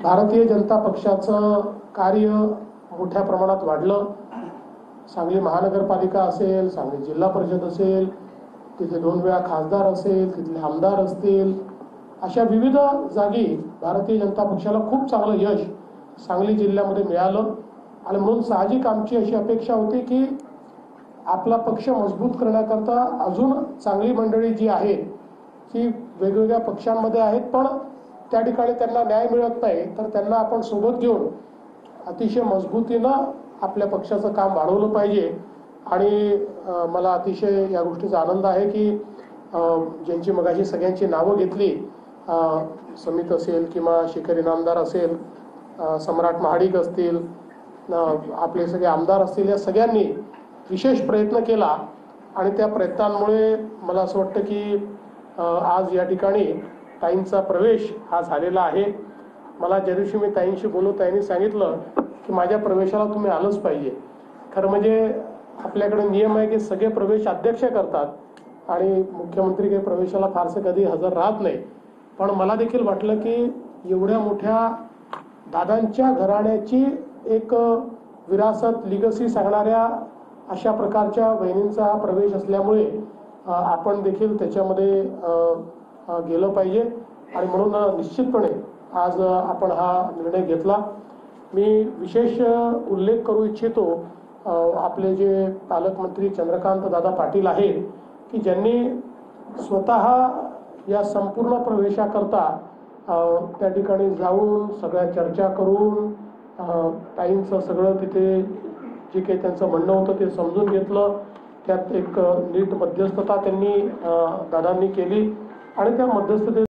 भारतीय जनता पक्षाचं कार्य मोठ्या प्रमाणात वाढलं। सांगली महानगरपालिका असेल, सांगली जिल्हा परिषद असेल, तिथे 2 वेळा खासदार असेल, तिथले आमदार असतील, अशा विविध जागी भारतीय जनता पक्षाला खूप चांगलं यश सांगली जिल्ह्यामध्ये मिळालं। आणि म्हणून साहजिक आमची अशी अपेक्षा होती की आपला पक्ष मजबूत करण्याकरता अजून चांगली मंडळी जी आहे ती वेगवेगळ्या पक्षांमध्ये आहेत, पण त्या ठिकाणी त्यांना न्याय मिळत नाही, तर त्यांना आपण सोबत घेऊन अतिशय मजबूतीनं आपल्या पक्षाचं काम वाढवलं पाहिजे। आणि मला अतिशय या गोष्टीचा आनंद आहे की ज्यांची मगाशी सगळ्यांची नावं घेतली, समित असेल किंवा शिखर इनामदार असेल, सम्राट महाडिक असतील, आपले सगळे आमदार असतील, या सगळ्यांनी विशेष प्रयत्न केला। आणि त्या प्रयत्नांमुळे मला असं वाटतं की आज या ठिकाणी ताईंचा प्रवेश हा झालेला आहे। मला ज्या दिवशी मी ताईंशी बोललो, ताईंनी सांगितलं की माझ्या प्रवेशाला तुम्ही आलंच पाहिजे। खरं म्हणजे आपल्याकडे नियम आहे की सगळे प्रवेश अध्यक्ष करतात आणि मुख्यमंत्री काही प्रवेशाला फारसं कधी हजर राहत नाही, पण मला देखील वाटलं की एवढ्या मोठ्या दादांच्या घराण्याची एक विरासत लिगसी सांगणाऱ्या अशा प्रकारच्या वहिनींचा प्रवेश असल्यामुळे आपण देखील त्याच्यामध्ये गेलं पाहिजे। आणि म्हणून निश्चितपणे आज आपण हा निर्णय घेतला। मी विशेष उल्लेख करू इच्छितो आपले जे पालकमंत्री चंद्रकांत दादा पाटील आहेत की ज्यांनी स्वतः या संपूर्ण प्रवेशाकरता त्या ठिकाणी जाऊन सगळ्या चर्चा करून ताईंचं सगळं तिथे जे काही त्यांचं म्हणणं होतं ते समजून घेतलं। त्यात एक नीट मध्यस्थता त्यांनी दादांनी केली आणि त्या मध्यस्थते